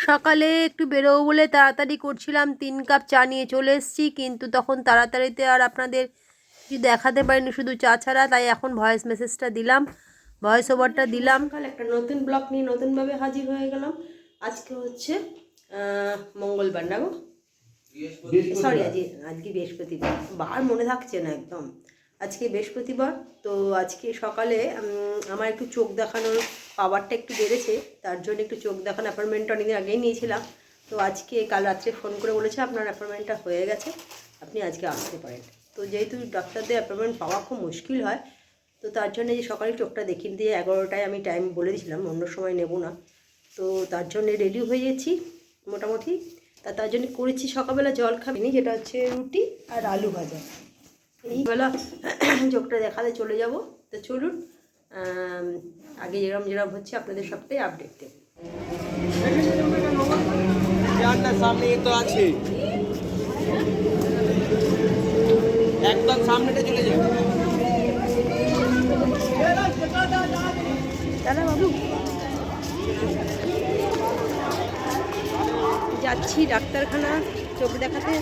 সকালে একটু বেরোবো বলে তাড়াতাড়ি করছিলাম, 3 কাপ চা নিয়ে চলে এসেছি, কিন্তু তখন তাড়াতাড়িতে আর আপনাদের কিছু দেখাতে পারিনি শুধু চা ছাড়া, তাই এখন ভয়েস মেসেজটা দিলাম, ভয়েস ওভারটা দিলাম। সকাল একটা নতুন ব্লগ নিয়ে নতুনভাবে হাজির হয়ে গেলাম। আজকে হচ্ছে মঙ্গলবার না গো, সরি আজকে বৃহস্পতিবার, বার মনে থাকছে না একদম। আজকে বৃহস্পতিবার। তো আজকে সকালে আমার একটু চোখ দেখানোর পাওয়ারটা একটু বেড়েছে, তার জন্য একটু চোখ দেখানো অ্যাপয়েন্টমেন্টটা অনেকদিন আগেই নিয়েছিলাম। তো আজকে কাল রাত্রে ফোন করে বলেছে আপনার অ্যাপয়েন্টমেন্টটা হয়ে গেছে, আপনি আজকে আসতে পারেন। তো যেহেতু ডাক্তারদের অ্যাপয়েন্টমেন্ট পাওয়া খুব মুশকিল হয়, তো তার জন্য যে সকালে চোখটা দেখিয়ে দিয়ে 11টায় আমি টাইম বলে দিয়েছিলাম, অন্য সময় নেব না। তো তার জন্য রেডি হয়ে গেছি মোটামুটি। তার জন্য করেছি সকালবেলা জল খাবিনি, যেটা হচ্ছে রুটি আর আলু ভাজা। এইবেলা চোখটা দেখাতে চলে যাব। তো চলুন আগে যেরকম যেরকম হচ্ছে আপনাদের সবটাই আপডেট দেব। সামনে তো আছে, একদম সামনেটা চলে যাবে দাদা বাবু, যাচ্ছি ডাক্তারখানা চোখ দেখাতে।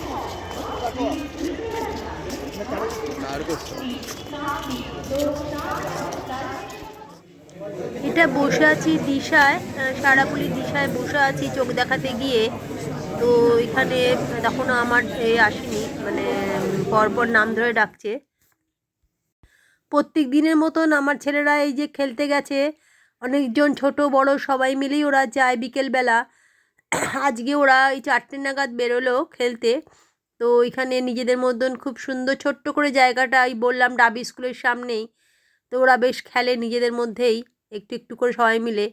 এটা বসে আছি দিশায়, সারাপুলি দিশায় বসে আছি চোখ দেখাতে গিয়ে। তো এখানে তখন আমার আসেনি, মানে পরপর নাম ধরে ডাকছে। প্রত্যেক দিনের মতন আমার ছেলেরা এই যে খেলতে গেছে, অনেকজন ছোট বড় সবাই মিলেই ওরা যায় বিকেলবেলা। আজকে ওরা এই 4টে নাগাদ বেরোলো খেলতে। তো এখানে নিজেদের মতন খুব সুন্দর ছোট্ট করে জায়গাটা, এই বললাম ডাবি স্কুলের সামনেই। তো ওরা বেশ খেলে নিজেদের মধ্যেই একটু একটু করে সবাই মিলে।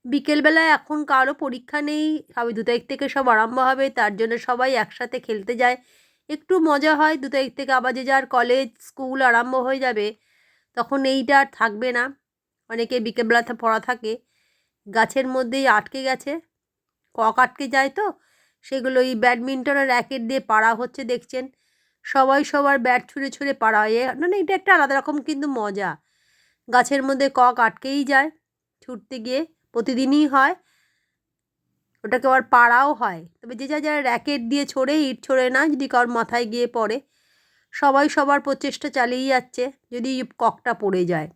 বিকেলবেলায় এখন কারো পরীক্ষা নেই, সবাই 2 তারিখ থেকে সব আরম্ভ হবে, তার জন্য সবাই একসাথে খেলতে যায়, একটু মজা হয়। 2 তারিখ থেকে আবার যে যার কলেজ স্কুল আরম্ভ হয়ে যাবে, তখন এইটা আর থাকবে না। অনেকে বিকেলবেলাতে পড়া থাকে, গাছের মধ্যেই আটকে গেছে, কক আটকে যায়, তো সেগুলো এই ব্যাডমিন্টনের র্যাকেট দিয়ে পাড়া হচ্ছে দেখছেন। সবাই সবার ব্যাট ছুঁড়ে ছুঁড়ে পাড়া হয়, মানে এটা একটা আলাদা রকম কিন্তু মজা। গাছের মধ্যে কক আটকেই যায়, ছুটতে গিয়ে প্রতিদিনই হয়, ওটাকে আবার পাড়াও হয়। তবে যে যারা র্যাকেট দিয়ে ছোড়ে, ইট ছোড়ে না, যদি কারোর মাথায় গিয়ে পড়ে। সবাই সবার প্রচেষ্টা চালিয়ে যাচ্ছে যদি ককটা পড়ে যায়।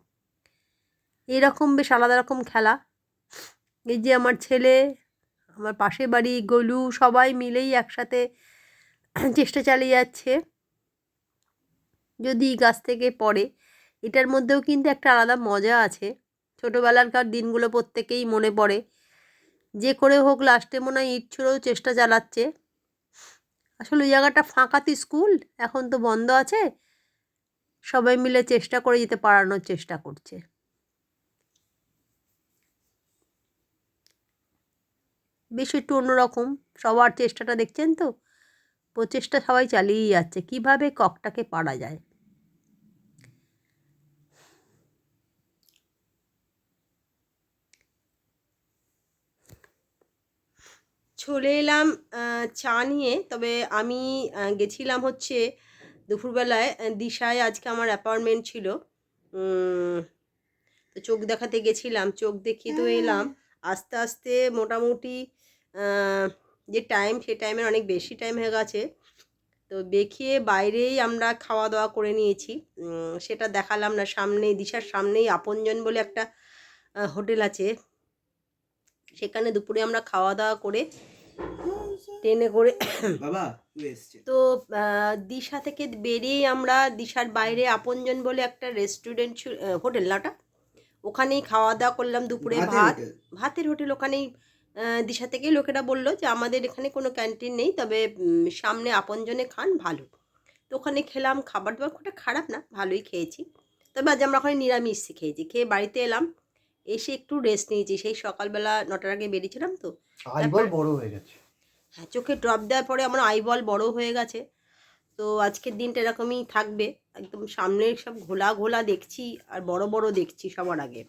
এরকম বেশ আলাদা রকম খেলা। এই যে আমার ছেলে, আমার পাশের বাড়ি গোলু, সবাই মিলেই একসাথে চেষ্টা চালিয়ে যাচ্ছে যদি গাছ থেকে পড়ে। এটার মধ্যেও কিন্তু একটা আলাদা মজা আছে, ছোটোবেলাকার দিনগুলো প্রত্যেকেই মনে পড়ে। যে করে হোক লাস্টে মনে হয় ইট ছুঁড়েও চেষ্টা চালাচ্ছে। আসলে ওই জায়গাটা ফাঁকাতে স্কুল এখন তো বন্ধ আছে, সবাই মিলে চেষ্টা করে যেতে পারানোর চেষ্টা করছে। বেশ একটু অন্যরকম সবার চেষ্টাটা দেখছেন তো, প্রচেষ্টা সবাই চালিয়েই যাচ্ছে কিভাবে ককটাকে পারা যায়। চলে এলাম চা নিয়ে। তবে আমি গেছিলাম হচ্ছে দুপুরবেলায় দিশায়, আজকে আমার অ্যাপয়েন্টমেন্ট ছিল। তো চোখ দেখাতে গেছিলাম, চোখ দেখিয়ে তো এলাম। আস্তে আস্তে মোটামুটি যে টাইম, সে টাইমের অনেক বেশি টাইম হয়ে গেছে। তো দেখিয়ে বাইরেই আমরা খাওয়া দাওয়া করে নিয়েছি, সেটা দেখালাম না। সামনেই দিশার সামনেই আপনজন বলে একটা হোটেল আছে, সেখানে দুপুরে আমরা খাওয়া দাওয়া করে ট্রেনে করে বাবা তো দিশা থেকে বেরিয়ে আমরা দিশার বাইরে আপনজন বলে একটা রেস্টুরেন্ট, হোটেল নাটা, ওখানেই খাওয়া দাওয়া করলাম দুপুরে। ভাতের হোটেল ওখানেই। দিশা থেকেই লোকেরা বললো যে আমাদের এখানে কোনো ক্যান্টিন নেই, তবে সামনে আপনজনে খান ভালো। তো ওখানে খেলাম, খাবার দাবার খুব খারাপ না, ভালোই খেয়েছি। তবে আজ আমরা ওখানে নিরামিষ খেয়েছি। খেয়ে বাড়িতে এলাম, এসে একটু রেস্ট নিয়েছি। সেই সকালবেলা 9টার আগে বেরিয়েছিলাম, তো আইবল বড় হয়ে গেছে। হ্যাঁ, চোখে ড্রপ দেওয়ার পরে আমার আইবল বড় হয়ে গেছে। তো আজকের দিনটা এরকমই থাকবে, একদম সামনে সব ঘোলা ঘোলা দেখছি আর বড় বড় দেখছি সবার আগে।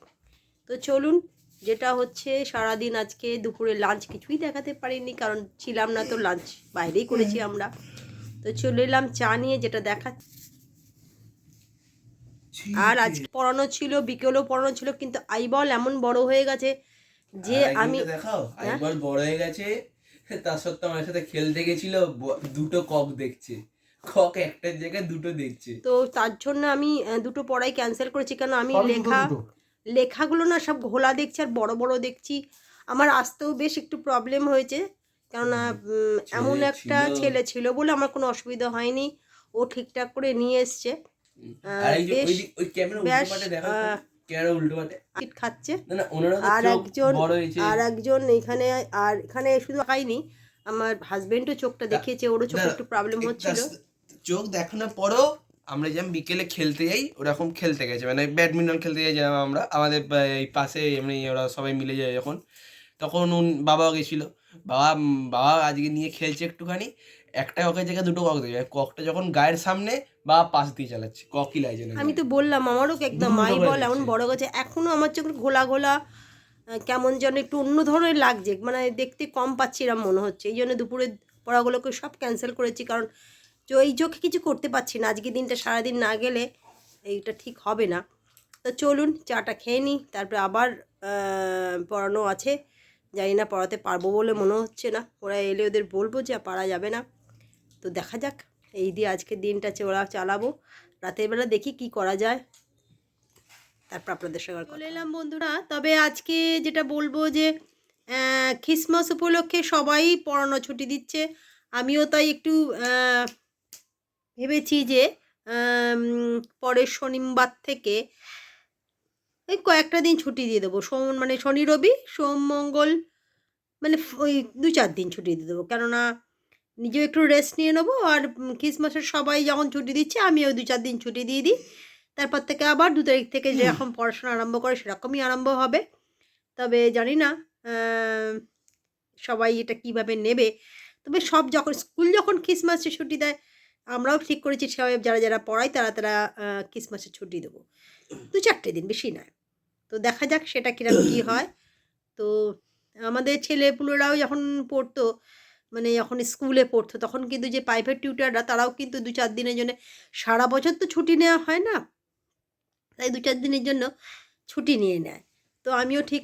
তো চলুন, যেটা হচ্ছে সারাদিন আজকে দুপুরে লাঞ্চ কিছুই দেখাতে পারিনি, কারণ ছিলাম না, তো লাঞ্চ বাইরেই করেছি আমরা। তো চলে এলাম চা নিয়ে, যেটা দেখা। আর আজকে পড়ানো ছিল, বিকেলেও পড়ানো ছিল, কিন্তু আইবল এমন বড় হয়ে গেছে যে আমি দেখাও হ্যাঁ? একবার বড় হয়ে গেছে, তার সত্ত্বেও আমার সাথে খেলতে গেছিল, দুটো কক দেখছে, কক একটার জায়গায় দুটো দেখছে। তো তার জন্য আমি দুটো পড়াই ক্যান্সেল করেছি, কারণ আমি সব দুটো দুটো। লেখাগুলো না সব ঘোলা দেখছি আর বড় বড় দেখছি। আমার আসতেও বেশ একটু প্রবলেম হয়েছে, কেননা এমন একটা ছেলে ছিল বলে আমার কোনো অসুবিধা হয়নি, ও ঠিকঠাক করে নিয়ে এসছে। আর এই যে বেশ ওই ক্যামেরা বেশ উল্টো পাটে দেখা, ক্যামেরা উল্টো পাটে পিট খাচ্ছে। না না, ওনারা তো আর চোখ একজন বড় হয়েছে। এখানে, আর এখানে শুধু খাইনি, আমার হাজবেন্ডও চোখটা দেখিয়েছে, ওরও চোখে একটু প্রবলেম হচ্ছিল। চোখ দেখানোর পরও আমরা যেমন বিকেলে খেলতে যাই, ওরকম খেলতে গেছে, মানে ব্যাডমিন্টন খেলতে যাই যেরকম আমরা, আমাদের এই পাশে এমনি ওরা সবাই মিলে যায় যখন, তখন বাবাও গেছিলো। বাবা আজকে নিয়ে খেলছে একটুখানি, একটা ককের জায়গায় দুটো কক দেখে, ককটা যখন গায়ের সামনে বাবা পাশ দিয়ে চালাচ্ছে, ককই লাগছে না। আমি তো বললাম আমারও একদম মাই বল এমন বড় গেছে, এখনো আমার চোখে ঘোলা ঘোলা কেমন যেন একটু অন্য ধরনের লাগছে, মানে দেখতে কম পাচ্ছি এরম মনে হচ্ছে। এই জন্য দুপুরে পড়াগুলোকে সব ক্যান্সেল করেছি, কারণ এই চোখে কিছু করতে পারছি না, আজকে দিনটা সারাদিন না গেলে এইটা ঠিক হবে না। তো চলুন চাটা খেয়ে নিই, তারপরে আবার পড়ানো আছে, জানি না পড়াতে পারবো বলে মনে হচ্ছে না, ওরা এলে ওদের বলবো যে পারা যাবে না। তো দেখা যাক, এই দিয়ে আজকের দিনটা ওরা চালাবো, রাতের বেলা দেখি কি করা যায়, তারপর আপনাদের সঙ্গে চলে এলাম বন্ধুরা। তবে আজকে যেটা বলবো যে খ্রিসমাস উপলক্ষে সবাই পড়ানো ছুটি দিচ্ছে, আমিও তাই একটু ভেবেছি যে পরের শনিবার থেকে ওই কয়েকটা দিন ছুটি দিয়ে দেবো, মানে শনি রবি সোম মঙ্গল, মানে ওই 2-4 দিন ছুটি দিয়ে দেবো, কেননা নিজেও একটু রেস্ট নিয়ে নেবো, আর খ্রিসমাসের সবাই যখন ছুটি দিচ্ছে আমিও 2-4 দিন ছুটি দিয়ে দিই, তারপর থেকে আবার 2 তারিখ থেকে যেরকম পড়াশোনা আরম্ভ করে সেরকমই আরম্ভ হবে। তবে জানি না সবাই এটা কিভাবে নেবে, তবে সব যখন স্কুল যখন খ্রিসমাসের ছুটি দেয়, আমরাও ঠিক করেছি সবাই যারা যারা পড়ায় তারা খ্রিসমাসের ছুটি দেবো 2-4 দিন, বেশি নয়। তো দেখা যাক সেটা কীরকম কী হয়। তো আমাদের ছেলেপুলেরাও যখন পড়তো, মানে যখন স্কুলে পড়তো, তখন কিন্তু যে প্রাইভেট টিউটাররা তারাও কিন্তু 2-4 দিনের জন্য, সারা বছর তো ছুটি নেওয়া হয় না, তাই 2-4 দিনের জন্য ছুটি নিয়ে নেয়। তো আমিও ঠিক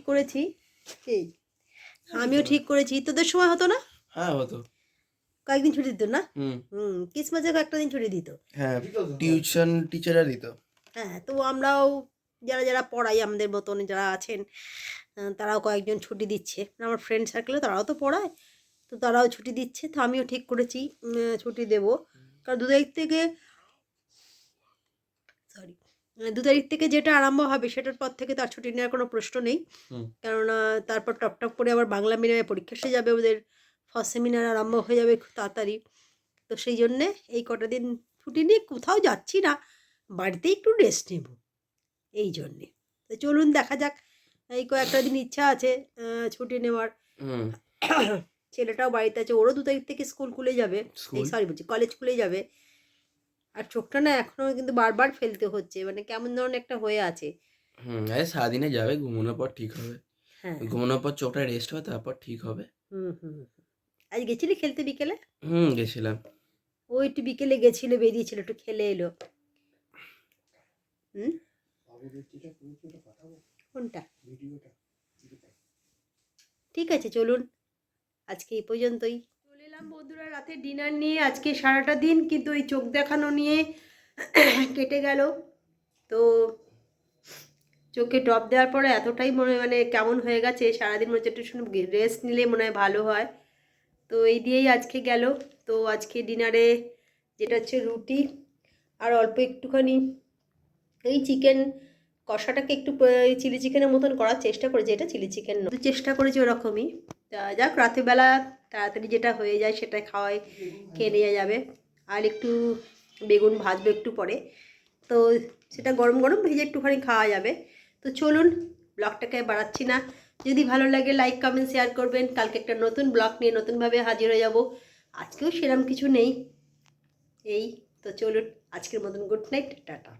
করেছি, তোদের সময় হতো না? হ্যাঁ হতো, কয়েকদিন ছুটি দিত না? ক্রিসমাসে কয়েকটা দিন ছুটি দিত। হ্যাঁ টিউশন টিচাররা দিত। হ্যাঁ, তো আমরাও যারা যারা পড়াই আমাদের মতন যারা আছেন, তারাও কয়েকজন ছুটি দিচ্ছে, আমার ফ্রেন্ড সার্কেলে তারাও তো পড়ায়, তো তারাও ছুটি দিচ্ছে। তো আমিও ঠিক করেছি ছুটি দেবো, কারণ 2 তারিখ থেকে 2 তারিখ থেকে যেটা আরম্ভ হবে সেটার পর থেকে তার ছুটি নেওয়ার কোনো প্রশ্ন নেই, কেননা তারপর টপ করে আবার বাংলা মিডিয়ামে পরীক্ষা এসে যাবে, ওদের ফার্স্ট সেমিনার আরম্ভ হয়ে যাবে খুব তাড়াতাড়ি। তো সেই জন্যে এই কটা দিন ছুটি নিয়ে কোথাও যাচ্ছি না, বাড়িতেই একটু রেস্ট নেব এই জন্যে। তো চলুন দেখা যাক, এই কয়েকটা দিন ইচ্ছা আছে ছুটি নেওয়ার। ছেলেটাও বাড়িতে আছে, ওরও 2 তারিখ থেকে স্কুল খুলে যাবে, কলেজ খুলে যাবে। আর চোখটা না এখনো কিন্তু বারবার ফেলতে হচ্ছে, মানে কেমন ধরনের একটা হয়ে আছে। আরে সারাদিনে যাবে, ঘুমানোর পর ঠিক হবে। হ্যাঁ, ঘুমানোর পর চোখটা রেস্ট হবে, তারপর ঠিক হবে। আজ গেছিলি খেলতে বিকেলে? গেছিলাম। ও একটু বিকেলে গেছিল, বেরিয়েছিল, একটু খেলে এলো। কোনটা? ঠিক আছে চলুন, আজকে এই পর্যন্তই। চলে এলাম বন্ধুরা রাতে ডিনার নিয়ে। আজকে সারাটা দিন কিন্তু এই চোখ দেখানো নিয়ে কেটে গেল। তো চোখে ড্রপ দেওয়ার পরে এতটাই মানে কেমন হয়ে গেছে, সারাদিন মনে হচ্ছে একটু রেস্ট নিলে মনে হয় ভালো হয়। তো এই দিয়েই আজকে গেল। তো আজকে ডিনারে যেটা হচ্ছে রুটি আর অল্প একটুখানি এই চিকেন কষাটাকে একটু চিলি চিকেনের মতন করার চেষ্টা করেছি, এটা চিলি চিকেন নয়, চেষ্টা করেছি ওরকমই। তা যাক, রাতেরবেলা তাড়াতাড়ি যেটা হয়ে যায় সেটা খেয়ে নেওয়া যাবে। আর একটু বেগুন ভাজবো একটু পরে, তো সেটা গরম গরম ভেজে একটুখানি খাওয়া যাবে। তো চলুন, ব্লগটাকে বাড়াচ্ছি না, যদি ভালো লাগে লাইক কমেন্ট শেয়ার করবেন। কালকে একটা নতুন ব্লগ নিয়ে নতুনভাবে হাজির হয়ে যাব। আজকেও সেরকম কিছু নেই, এই তো চলুন, আজকের মতন গুড নাইট, টাটা।